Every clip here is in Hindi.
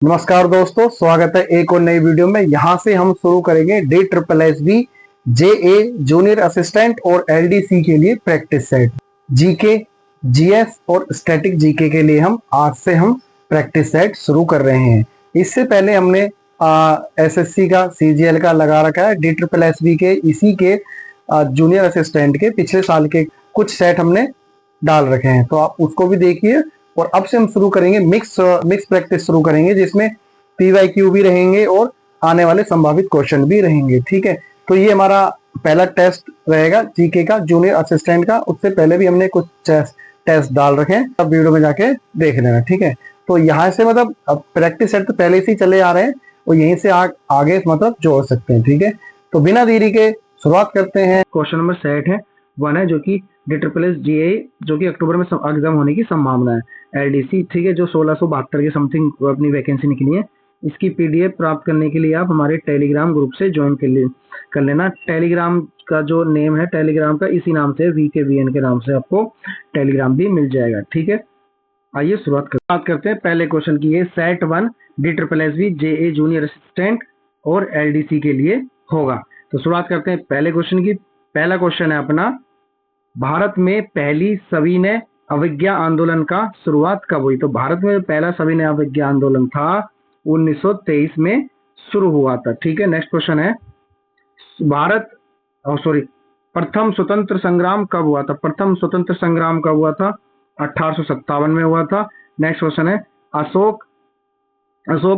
नमस्कार दोस्तों, स्वागत है एक और नई वीडियो में। यहाँ से हम शुरू करेंगे DSSB JA जूनियर असिस्टेंट और LDC के लिए प्रैक्टिस सेट। जीके, जीएस और स्टैटिक जीके के लिए आज से हम प्रैक्टिस सेट शुरू कर रहे हैं। इससे पहले हमने SSC का CGL का लगा रखा है। DSSB के इसी के जूनियर असिस्टेंट के पिछले साल के कुछ सेट हमने डाल रखे हैं, तो आप उसको भी देखिए। और अब से हम शुरू करेंगे मिक्स प्रैक्टिस शुरू करेंगे, जिसमें PYQ भी रहेंगे और आने वाले संभावित क्वेश्चन भी रहेंगे। ठीक है, तो ये हमारा पहला टेस्ट रहेगा जीके का जूनियर असिस्टेंट का। उससे पहले भी हमने कुछ टेस्ट डाल रखे हैं, अब वीडियो में जाके देख लेना। ठीक है, तो यहाँ से मतलब प्रैक्टिस सेट तो पहले से ही चले आ रहे हैं और यहीं से आगे मतलब जोड़ सकते हैं। ठीक है, तो बिना देरी के शुरुआत करते हैं। क्वेश्चन नंबर सेट है 1 है, जो कि DSSS GA जो कि अक्टूबर में एग्जाम होने की संभावना है। LDC, ठीक है, जो 1672 के समथिंग अपनी वैकेंसी निकली है। इसकी PDF प्राप्त करने के लिए आप हमारे टेलीग्राम ग्रुप से ज्वाइन कर लेना। टेलीग्राम का जो नेम है टेलीग्राम का इसी नाम से VKVN के नाम से आपको टेलीग्राम भी मिल जाएगा। ठीक है, आइए शुरुआत करते हैं पहले क्वेश्चन की। ये set 1 DSSB JA junior assistant और LDC के लिए होगा। तो शुरुआत करते हैं पहले क्वेश्चन की। पहला क्वेश्चन है अपना, भारत में पहली सविनय अवज्ञा आंदोलन का शुरुआत कब हुई? तो भारत में पहला सविनय अवज्ञा आंदोलन था 1923 में शुरू हुआ था। ठीक है, नेक्स्ट क्वेश्चन है, प्रथम स्वतंत्र संग्राम कब हुआ था? प्रथम स्वतंत्र संग्राम कब हुआ था? 1857 में हुआ था। नेक्स्ट क्वेश्चन है, अशोक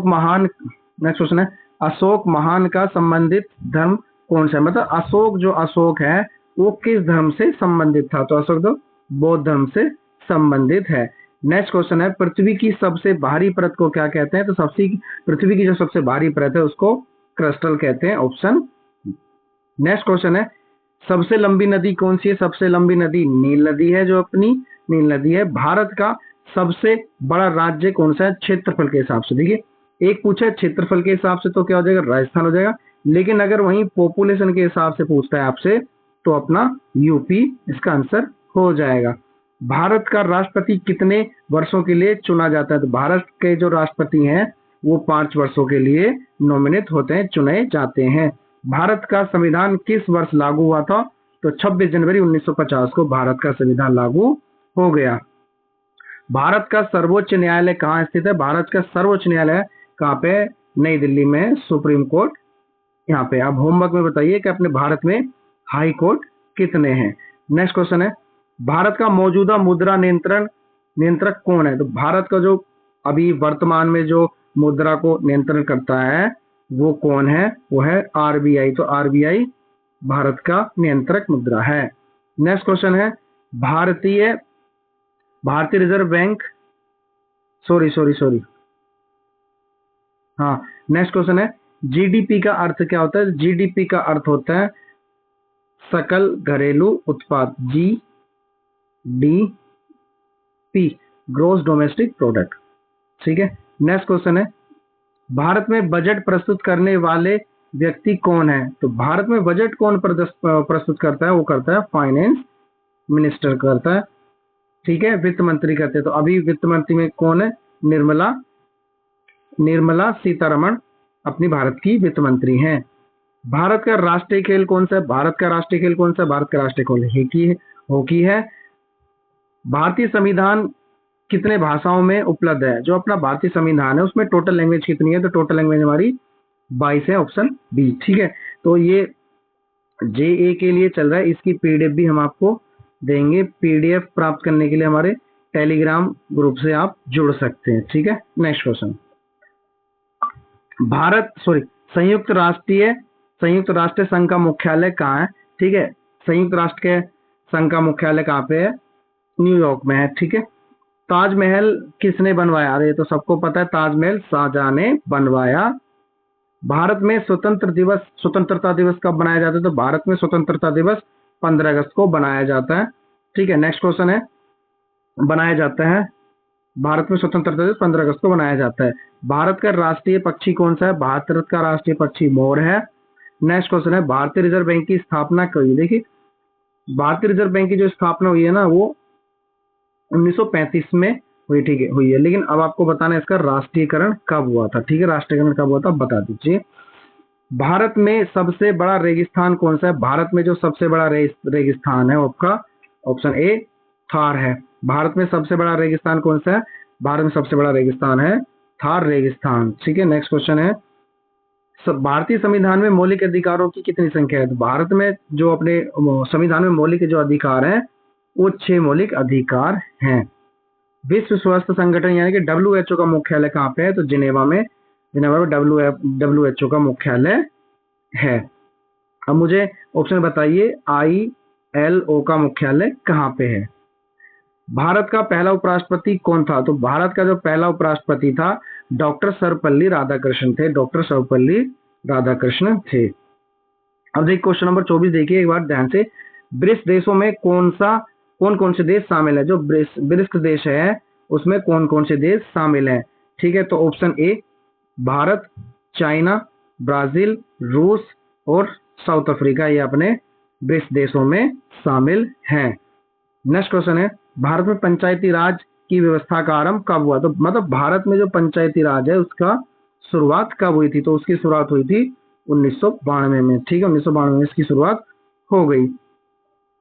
महान नेक्स्ट क्वेश्चन है, अशोक महान का संबंधित धर्म कौन सा है? मतलब अशोक है वो किस धर्म से संबंधित था? तो अशोक तो बौद्ध धर्म से संबंधित है। नेक्स्ट क्वेश्चन है, पृथ्वी की सबसे भारी परत को क्या कहते हैं? तो पृथ्वी की जो सबसे भारी परत है उसको क्रस्टल कहते हैं, ऑप्शन। नेक्स्ट क्वेश्चन है, सबसे लंबी नदी कौन सी है? सबसे लंबी नदी नील नदी है, जो अपनी नील नदी है। भारत का सबसे बड़ा राज्य कौन सा है क्षेत्रफल के हिसाब से? देखिए, एक पूछा है क्षेत्रफल के हिसाब से तो क्या हो जाएगा? राजस्थान हो जाएगा। लेकिन अगर वहीं पॉपुलेशन के हिसाब से पूछता है आपसे तो अपना यूपी इसका आंसर हो जाएगा। भारत का राष्ट्रपति कितने वर्षों के लिए चुना जाता है? तो भारत के जो राष्ट्रपति हैं वो 5 वर्षों के लिए नॉमिनेट होते हैं, चुने जाते हैं। भारत का संविधान किस वर्ष लागू हुआ था? तो 26 जनवरी 1950 को भारत का संविधान लागू हो गया। भारत का सर्वोच्च न्यायालय कहाँ स्थित है? भारत का सर्वोच्च न्यायालय कहाँ पे? नई दिल्ली में, सुप्रीम कोर्ट यहाँ पे। अब होमवर्क में बताइए कि अपने भारत में हाई कोर्ट कितने हैं। नेक्स्ट क्वेश्चन है, भारत का मौजूदा मुद्रा नियंत्रक कौन है? तो भारत का जो अभी वर्तमान में जो मुद्रा को नियंत्रण करता है वो कौन है? वो है RBI। तो RBI भारत का नियंत्रक मुद्रा है। नेक्स्ट क्वेश्चन है, भारतीय रिजर्व बैंक सॉरी हाँ, नेक्स्ट क्वेश्चन है, GDP का अर्थ क्या होता है? GDP का अर्थ होता है सकल घरेलू उत्पाद, GDP, ग्रोस डोमेस्टिक प्रोडक्ट। ठीक है, नेक्स्ट क्वेश्चन है, भारत में बजट प्रस्तुत करने वाले व्यक्ति कौन है? तो भारत में बजट कौन प्रस्तुत करता है? वो करता है फाइनेंस मिनिस्टर करता है। ठीक है, वित्त मंत्री करते हैं। तो अभी वित्त मंत्री में कौन है? निर्मला सीतारमण अपनी भारत की वित्त मंत्री हैं। भारत का राष्ट्रीय खेल कौन सा है? भारत का राष्ट्रीय खेल कौन सा है? भारत का राष्ट्रीय खेल हॉकी है। भारतीय संविधान कितने भाषाओं में उपलब्ध है? जो अपना भारतीय संविधान है उसमें टोटल लैंग्वेज कितनी है? तो टोटल लैंग्वेज हमारी 22 है, ऑप्शन बी। ठीक है, तो ये JA के लिए चल रहा है, इसकी PDF भी हम आपको देंगे। PDF प्राप्त करने के लिए हमारे टेलीग्राम ग्रुप से आप जुड़ सकते हैं। ठीक है, नेक्स्ट क्वेश्चन, संयुक्त राष्ट्र संघ का मुख्यालय कहाँ है? ठीक है, संयुक्त राष्ट्र के संघ का मुख्यालय कहाँ पे है? न्यूयॉर्क में है। ठीक है, ताजमहल किसने बनवाया? अरे तो सबको पता है, ताजमहल शाहजहां ने बनवाया। भारत में स्वतंत्रता दिवस कब बनाया जाता है? तो भारत में स्वतंत्रता दिवस 15 अगस्त को बनाया जाता है। ठीक है, नेक्स्ट क्वेश्चन है, भारत में स्वतंत्रता दिवस 15 अगस्त को बनाया जाता है। भारत का राष्ट्रीय पक्षी कौन सा है? भारत का राष्ट्रीय पक्षी मोर है। नेक्स्ट क्वेश्चन है, भारतीय रिजर्व बैंक की स्थापना कब हुई? देखिए, भारतीय रिजर्व बैंक की जो स्थापना हुई है ना वो 1935 में हुई, ठीक है, हुई है। लेकिन अब आपको बताना है इसका राष्ट्रीयकरण कब हुआ था, ठीक है, राष्ट्रीयकरण कब हुआ था बता दीजिए। भारत में सबसे बड़ा रेगिस्तान कौन सा है? भारत में जो सबसे बड़ा रेगिस्तान है आपका ऑप्शन ए थार है। भारत में सबसे बड़ा रेगिस्तान कौन सा है? भारत में सबसे बड़ा रेगिस्तान है थार रेगिस्तान, ठीक है। नेक्स्ट क्वेश्चन है, भारतीय संविधान में मौलिक अधिकारों की कितनी संख्या है? तो भारत में जो अपने संविधान में मौलिक जो अधिकार हैं वो 6 मौलिक अधिकार हैं। विश्व स्वास्थ्य संगठन यानी कि WHO का मुख्यालय कहाँ पे है? तो जिनेवा में, जिनेवा में WHO का मुख्यालय है। अब मुझे ऑप्शन बताइए, ILO का मुख्यालय कहाँ पे है? भारत का पहला उपराष्ट्रपति कौन था? तो भारत का जो पहला उपराष्ट्रपति था डॉक्टर सर्वपल्ली राधाकृष्णन थे, डॉक्टर सर्वपल्ली राधाकृष्णन थे। अब देखिए क्वेश्चन नंबर 24 देखिए एक बार ध्यान से, ब्रिक्स देशों में कौन कौन से देश शामिल है? जो ब्रिक्स देश है उसमें कौन कौन से देश शामिल हैं? ठीक है, तो option A Bharat, China, Brazil, रूस और साउथ अफ्रीका, ये अपने ब्रिक्स देशों में शामिल हैं। नेक्स्ट क्वेश्चन है, भारत में पंचायती राज की व्यवस्था का आरंभ कब हुआ? तो मतलब भारत में जो पंचायती राज है उसका शुरुआत कब हुई थी? तो उसकी शुरुआत हुई थी 1992 में, ठीक है, 1992 में इसकी शुरुआत हो गई।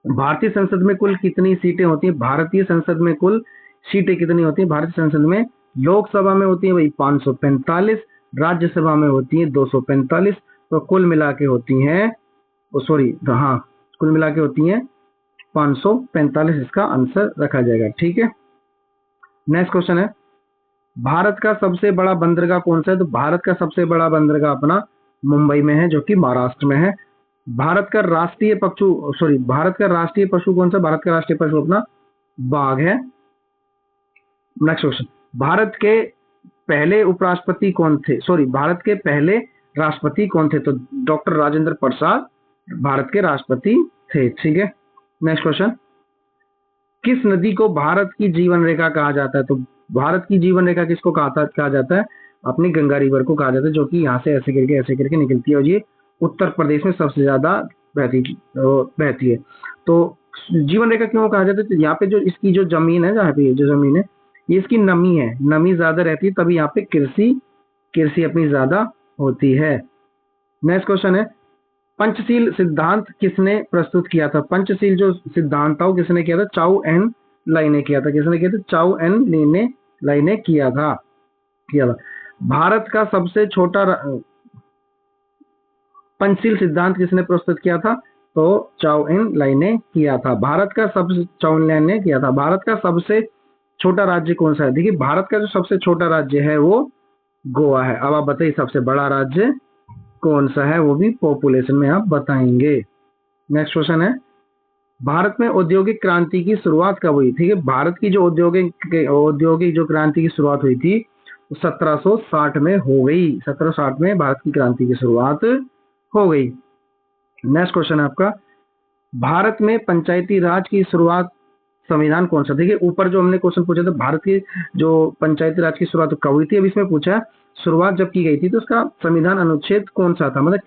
भारतीय संसद में कुल कितनी सीटें होती हैं? भारतीय संसद में कुल सीटें कितनी होती हैं? भारतीय संसद में लोकसभा में होती है भाई 545, राज्यसभा में होती है 245, तो कुल मिला के होती हैं, हाँ, कुल मिला के होती हैं 545, इसका आंसर रखा जाएगा, ठीक है। नेक्स्ट क्वेश्चन है, भारत का सबसे बड़ा बंदरगाह कौन सा है? तो भारत का सबसे बड़ा बंदरगाह अपना मुंबई में है, जो कि महाराष्ट्र में है। भारत का राष्ट्रीय पशु कौन सा? भारत का राष्ट्रीय पशु अपना बाघ है। नेक्स्ट क्वेश्चन, भारत के पहले उपराष्ट्रपति कौन थे? भारत के पहले राष्ट्रपति कौन थे? तो डॉक्टर राजेंद्र प्रसाद भारत के राष्ट्रपति थे, ठीक है। नेक्स्ट क्वेश्चन, किस नदी को भारत की जीवन रेखा कहा जाता है? तो भारत की जीवन रेखा किसको कहा जाता है? अपनी गंगा रिवर को कहा जाता है, जो कि यहाँ से ऐसे करके निकलती है और ये उत्तर प्रदेश में सबसे ज्यादा बहती है। तो जीवन रेखा क्यों कहा जाता है? तो यहाँ पे जो इसकी जो जमीन है, जहाँ पे जो जमीन है ये इसकी नमी है, नमी ज्यादा रहती है, तभी यहाँ पे कृषि अपनी ज्यादा होती है। नेक्स्ट क्वेश्चन है, पंचशील सिद्धांत किसने प्रस्तुत किया था? पंचशील जो सिद्धांत था वो किसने किया था? चाउ एन लाई ने किया था। किसने किया था? चाउ एन लाई ने किया था। भारत का सबसे छोटा पंचशील सिद्धांत किसने प्रस्तुत किया था? तो चाउ एन लाई ने किया था। भारत का सबसे छोटा राज्य कौन सा है? देखिए भारत का जो सबसे छोटा राज्य है वो गोवा है। अब आप बताइए सबसे बड़ा राज्य कौन सा है? वो भी पॉपुलेशन में आप बताएंगे। नेक्स्ट क्वेश्चन है, भारत में औद्योगिक क्रांति की शुरुआत कब हुई? ठीक है, भारत की जो औद्योगिक जो क्रांति की शुरुआत हुई थी 1760 में हो गई। 1760 में भारत की क्रांति की शुरुआत हो गई। नेक्स्ट क्वेश्चन है आपका, भारत में पंचायती राज की शुरुआत संविधान कौन सा? देखिए ऊपर जो हमने क्वेश्चन पूछा था भारत की जो पंचायती राज की शुरुआत कब हुई थी, अब इसमें पूछा शुरुआत जब की गई थी तो उसका संविधान अनुच्छेद कौन सा था, मतलब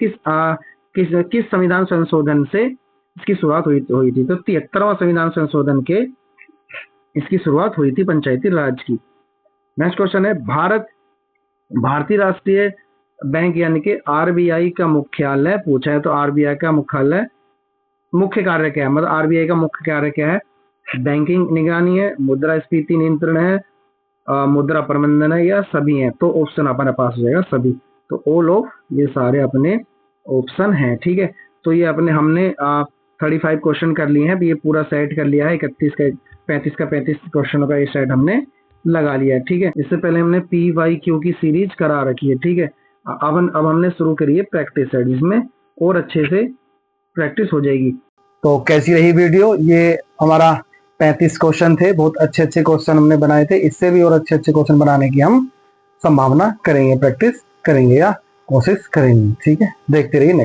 किस संविधान संशोधन से इसकी शुरुआत हुई थी? तो 73वां संविधान संशोधन के इसकी शुरुआत हुई थी पंचायती राज की। नेक्स्ट क्वेश्चन है, भारतीय राष्ट्रीय बैंक यानी कि RBI का मुख्यालय पूछा है, तो RBI का मुख्य कार्य क्या है? मतलब RBI का मुख्य कार्य क्या है? बैंकिंग निगरानी है, मुद्रास्फीति नियंत्रण है, मुद्रा प्रबंधन है, या सभी है? तो ऑप्शन अपने पास हो जाएगा सभी, तो ऑल ऑफ ये सारे अपने ऑप्शन हैं, ठीक है। तो ये हमने 35 क्वेश्चन कर लिए हैं, ये पूरा सेट कर लिया है, 35 क्वेश्चनों का ये सेट हमने लगा लिया है, ठीक है। इससे पहले हमने PYQ की सीरीज करा रखी है, ठीक है। अब हमने शुरू करी है प्रैक्टिस सेट, इसमें और अच्छे से प्रैक्टिस हो जाएगी। तो कैसी रही वीडियो? ये हमारा 35 क्वेश्चन थे, बहुत अच्छे क्वेश्चन हमने बनाए थे, इससे भी और अच्छे क्वेश्चन बनाने की हम संभावना करेंगे, प्रैक्टिस करेंगे या कोशिश करेंगे, ठीक है। देखते रहिए नेक्स्ट